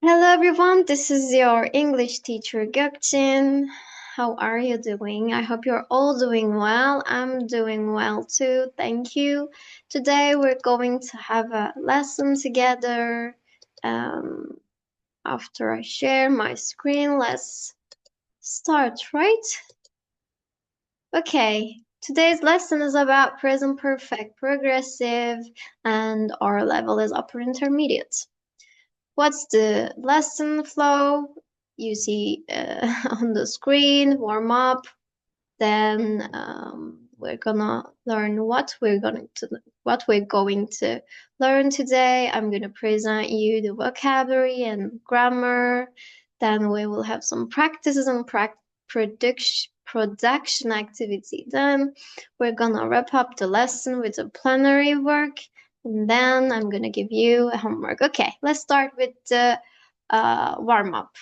Hello everyone, this is your English teacher Gökçin. How are you doing? I hope you're all doing well. I'm doing well too, thank you. Today we're going to have a lesson together. Um, After I share my screen, let's start, right? Okay, today's lesson is about present perfect, progressive, and our level is upper intermediate. What's the lesson flow? You see on the screen, warm up. Then we're gonna learn what we're going to learn today. I'm gonna present you the vocabulary and grammar. Then we will have some practices and production activity. Then we're gonna wrap up the lesson with a plenary work. And then I'm gonna give you a homework. Okay, let's start with the warm up.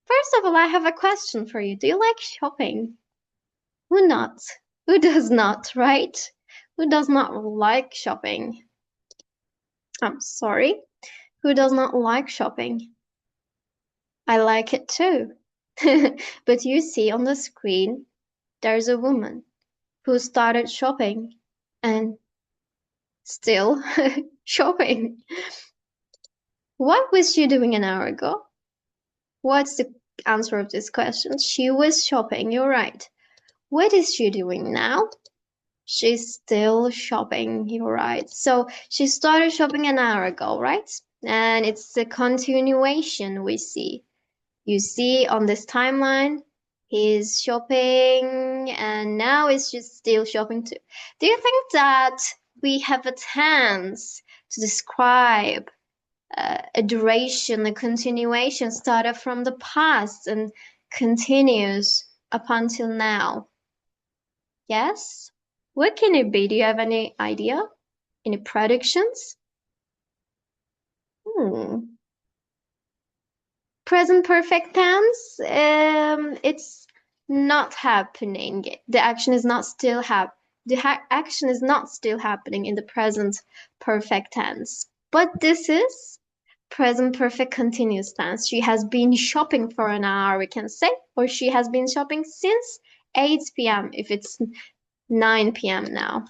First of all, I have a question for you. Do you like shopping? Who not? Who does not, right? Who does not like shopping? I'm sorry. Who does not like shopping? I like it too. But you see on the screen, there's a woman who started shopping and still shopping. What was she doing an hour ago? What's the answer of this question? She was shopping, you're right. What is she doing now? She's still shopping, you're right. So she started shopping an hour ago, right? And it's the continuation we see. You see on this timeline, he's shopping and now it's just still shopping too. Do you think that we have a tense to describe a duration, a continuation started from the past and continues up until now? Yes? What can it be? Do you have any idea? Any predictions? Hmm. Present perfect tense, it's not happening. The action is not still action is not still happening in the present perfect tense. But this is present perfect continuous tense. She has been shopping for an hour, we can say, or she has been shopping since 8 p.m. if it's 9 p.m. now.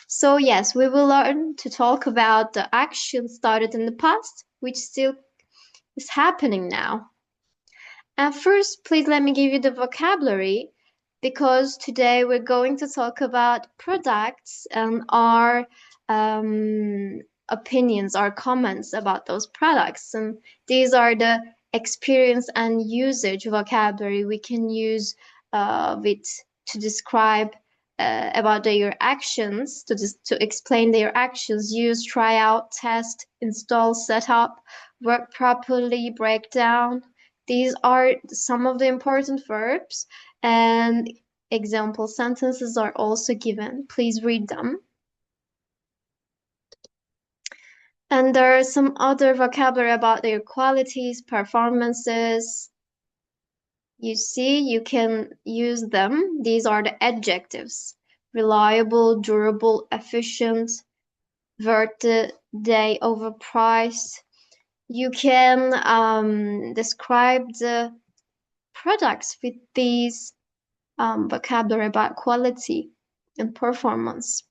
So yes, we will learn to talk about the action started in the past, which still is happening now. And first, please let me give you the vocabulary because today we're going to talk about products and our opinions, our comments about those products. And these are the experience and usage vocabulary we can use with to describe about their actions, to explain their actions, use, try out, test, install, set up, work properly, break down. These are some of the important verbs, and example sentences are also given. Please read them. And there are some other vocabulary about their qualities, performances. You see, you can use them. These are the adjectives: reliable, durable, efficient, worth the day, overpriced. You can describe the products with these vocabulary about quality and performance.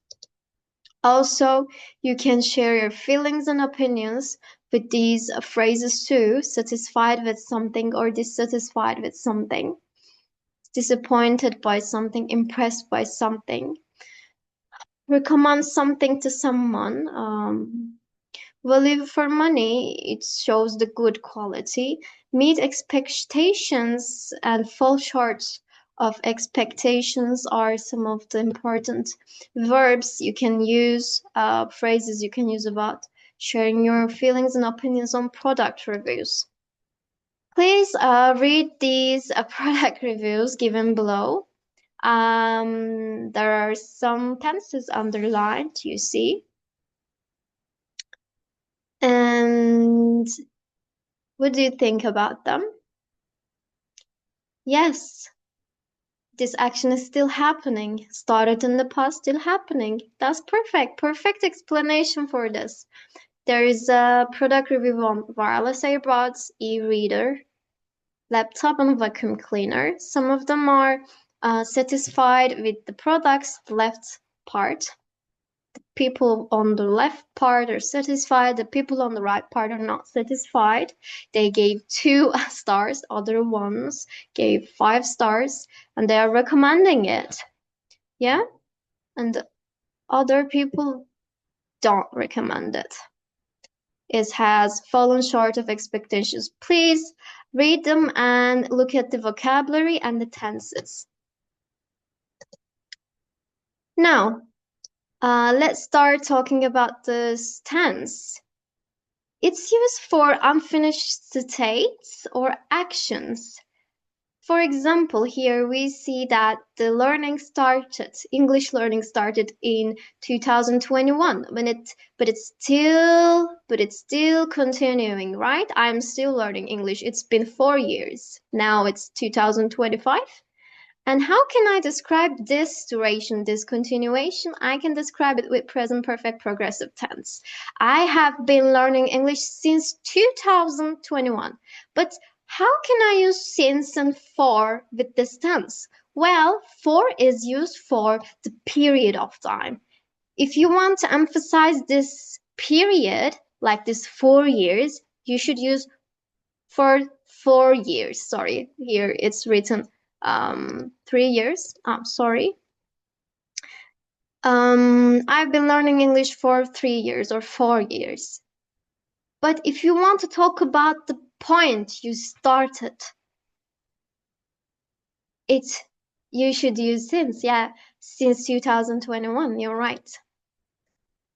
Also, you can share your feelings and opinions with these phrases too: satisfied with something or dissatisfied with something, disappointed by something, impressed by something, recommend something to someone. Value for money, it shows the good quality. Meet expectations and fall short of expectations are some of the important verbs you can use, phrases you can use about sharing your feelings and opinions on product reviews. Please read these product reviews given below. There are some tenses underlined, you see. And what do you think about them? Yes, this action is still happening. Started in the past, still happening. That's perfect. Perfect explanation for this. There is a product review on wireless earbuds, e-reader, laptop, and vacuum cleaner. Some of them are satisfied with the product's left part. The people on the left part are satisfied. The people on the right part are not satisfied. They gave 2 stars. Other ones gave 5 stars, and they are recommending it. Yeah, and other people don't recommend it. It has fallen short of expectations. Please read them and look at the vocabulary and the tenses. Now, let's start talking about this tense. It's used for unfinished states or actions. For example, here we see that the English learning started in 2021, but it's still continuing, right? I'm still learning English. It's been 4 years. Now it's 2025. And how can I describe this duration, this continuation? I can describe it with present perfect progressive tense. I have been learning English since 2021, but how can I use since and for with this tense? Well, for is used for the period of time. If you want to emphasize this period, like this 4 years, you should use for 4 years. Sorry, here it's written 3 years. I'm sorry. I've been learning English for 3 years or 4 years. But if you want to talk about the point you started, you should use since. Yeah, since 2021, you're right.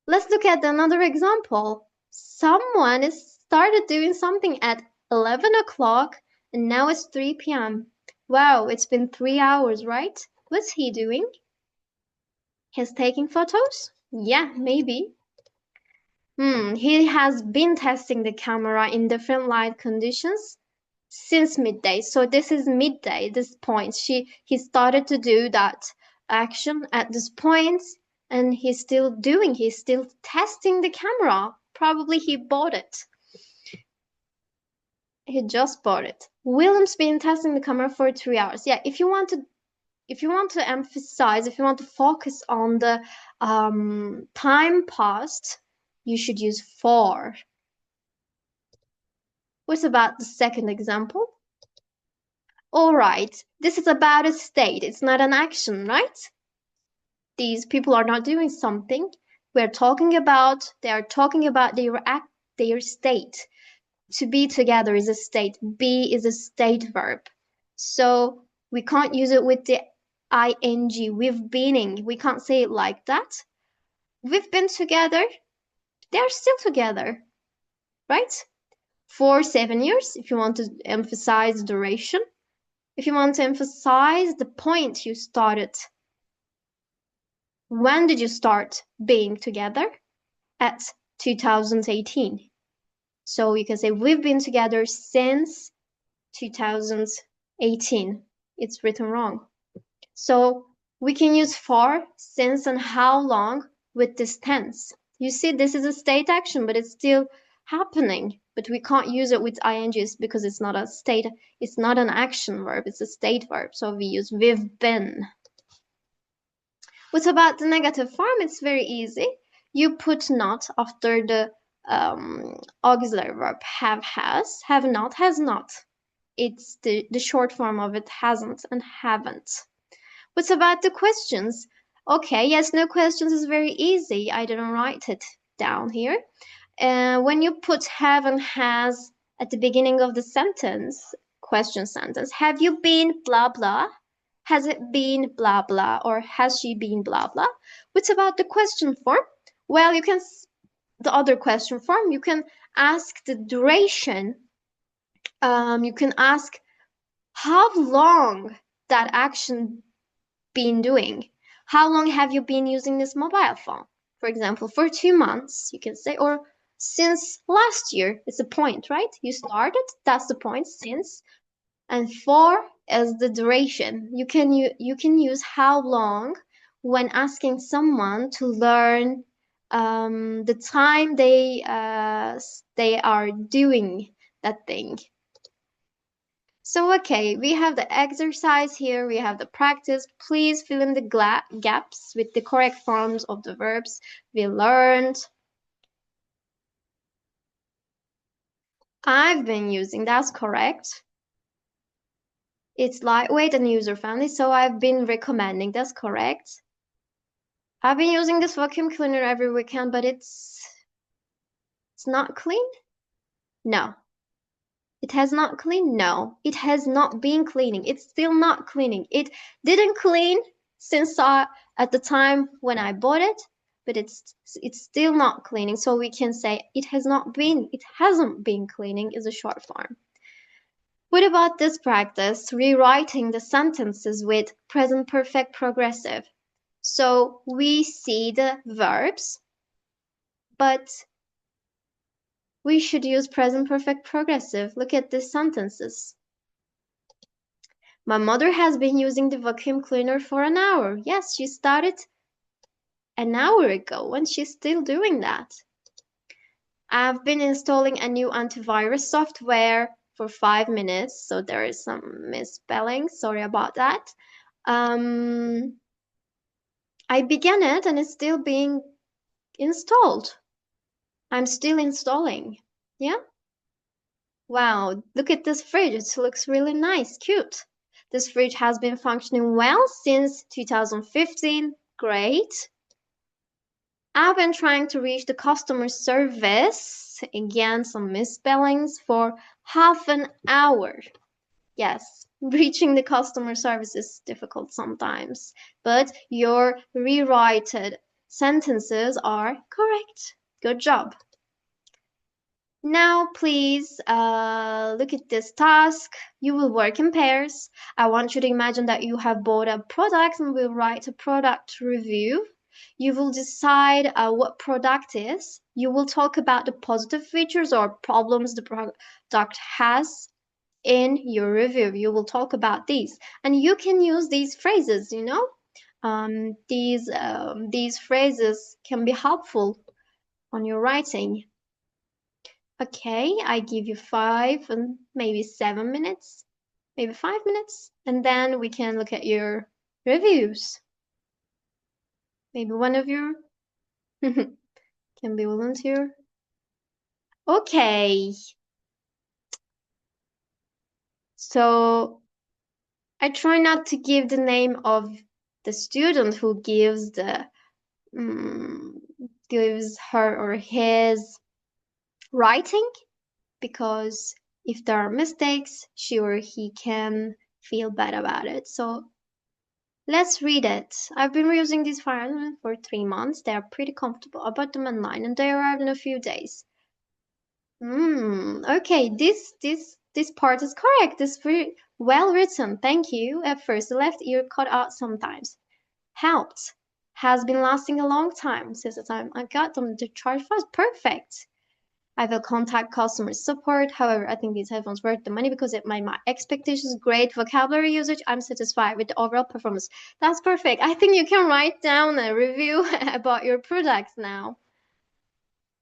Let's look at another example. Someone started doing something at 11 o'clock and now it's 3 p.m. Wow, it's been 3 hours, right? What's he doing? He's taking photos? Yeah, maybe. He has been testing the camera in different light conditions since midday. So this is midday, this point. He started to do that action at this point, and he's still testing the camera. Probably he bought it. He just bought it. William's been testing the camera for 3 hours. Yeah, if you want to emphasize, if you want to focus on the time passed, you should use for. What about the second example? All right, this is about a state. It's not an action, right? These people are not doing something. They are talking about their state. To be together is a state. Be is a state verb. So we can't use it with the ing. We've beening. We can't say it like that. We've been together. They're still together, right? For 7 years, if you want to emphasize duration. If you want to emphasize the point you started. When did you start being together? At 2018. So you can say we've been together since 2018. It's written wrong. So we can use for, since, and how long with this tense. You see, this is a state action, but it's still happening. But we can't use it with ings because it's not a state, it's not an action verb, it's a state verb. So we use we've been. What about the negative form? It's very easy. You put not after the auxiliary verb have, has, have not, has not. It's the short form of it, hasn't and haven't. What about the questions? Okay, yes, no questions is very easy. I didn't write it down here. When you put have and has at the beginning of the sentence, question sentence, have you been blah blah? Has it been blah blah? Or has she been blah blah? What about the question form? Well, the other question form, you can ask the duration. You can ask how long that action been doing. How long have you been using this mobile phone? For example, for 2 months, you can say, or since last year. It's a point, right? You started, that's the point, since. And for as the duration. You can use how long when asking someone to learn the time they are doing that thing. So, okay, we have the exercise here, we have the practice. Please fill in the gaps with the correct forms of the verbs we learned. I've been using, that's correct. It's lightweight and user-friendly, so I've been recommending, that's correct. I've been using this vacuum cleaner every weekend, but it's not clean? No. It has not cleaned? No. It has not been cleaning. It's still not cleaning. It didn't clean since at the time when I bought it, but it's still not cleaning. So we can say it hasn't been cleaning is a short form. What about this practice? Rewriting the sentences with present perfect progressive. So we see the verbs, but we should use present perfect progressive. Look at these sentences. My mother has been using the vacuum cleaner for an hour. Yes, she started an hour ago and she's still doing that. I've been installing a new antivirus software for 5 minutes, so there is some misspelling. Sorry about that. I began it and it's still being installed. I'm still installing. Yeah? Wow, look at this fridge. It looks really nice, cute. This fridge has been functioning well since 2015. Great. I've been trying to reach the customer service, again some misspellings, for half an hour. Yes, reaching the customer service is difficult sometimes, but your rewritten sentences are correct. Good job. Now, please look at this task. You will work in pairs. I want you to imagine that you have bought a product and will write a product review. You will decide what product is. You will talk about the positive features or problems the product has in your review. You will talk about these. And you can use these phrases, you know. These phrases can be helpful on your writing. Okay, I give you 5 and maybe 7 minutes, maybe 5 minutes, and then we can look at your reviews. Maybe one of you can be volunteer. Okay. So I try not to give the name of the student who gives gives her or his writing, because if there are mistakes, she or he can feel bad about it. So let's read it. I've been using these files for 3 months. They are pretty comfortable. I bought them online and they arrived in a few days. Okay, this part is correct. This is very well written. Thank you. At first, the left ear cut out sometimes. Helped. Has been lasting a long time since the time I got them. The charge was perfect. I will contact customer support. However, I think these headphones worth the money because it made my expectations great vocabulary usage. I'm satisfied with the overall performance. That's perfect. I think you can write down a review about your products now.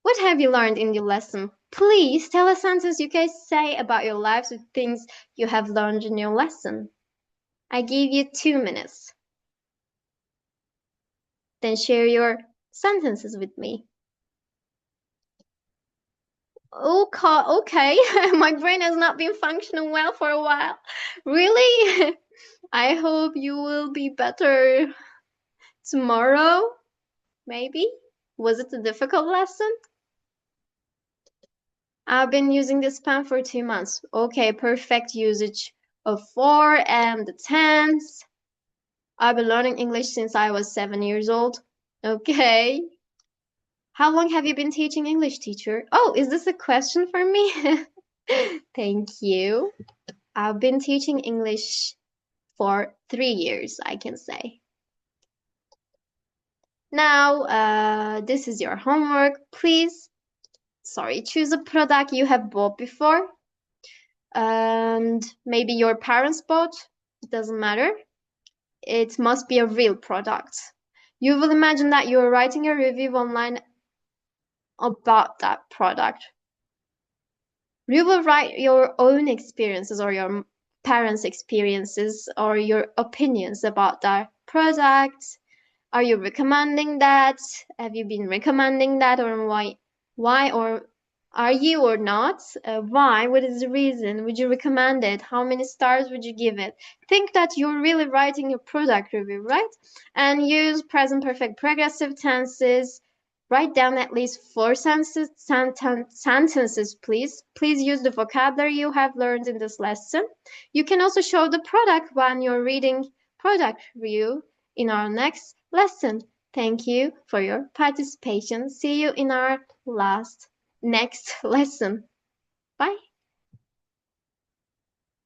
What have you learned in your lesson? Please tell a sentence you guys say about your lives with things you have learned in your lesson. I give you 2 minutes. Then share your sentences with me. Okay. My brain has not been functioning well for a while. Really? I hope you will be better tomorrow. Maybe? Was it a difficult lesson? I've been using this pen for 2 months. Okay, perfect usage of 4 and the tense. I've been learning English since I was 7 years old. Okay. How long have you been teaching English, teacher? Oh, is this a question for me? Thank you. I've been teaching English for 3 years, I can say. Now, this is your homework. Please, choose a product you have bought before. And maybe your parents bought. It doesn't matter. It must be a real product. You will imagine that you're writing a review online about that product. You will write your own experiences or your parents' experiences or your opinions about that product. Are you recommending that? Have you been recommending that, or why? Why, or are you or not? Why? What is the reason? Would you recommend it? How many stars would you give it? Think that you're really writing a product review, right? And use present perfect progressive tenses. Write down at least 4 sentences, please. Please use the vocabulary you have learned in this lesson. You can also show the product when you're reading product review in our next lesson. Thank you for your participation. See you in our next lesson. Bye.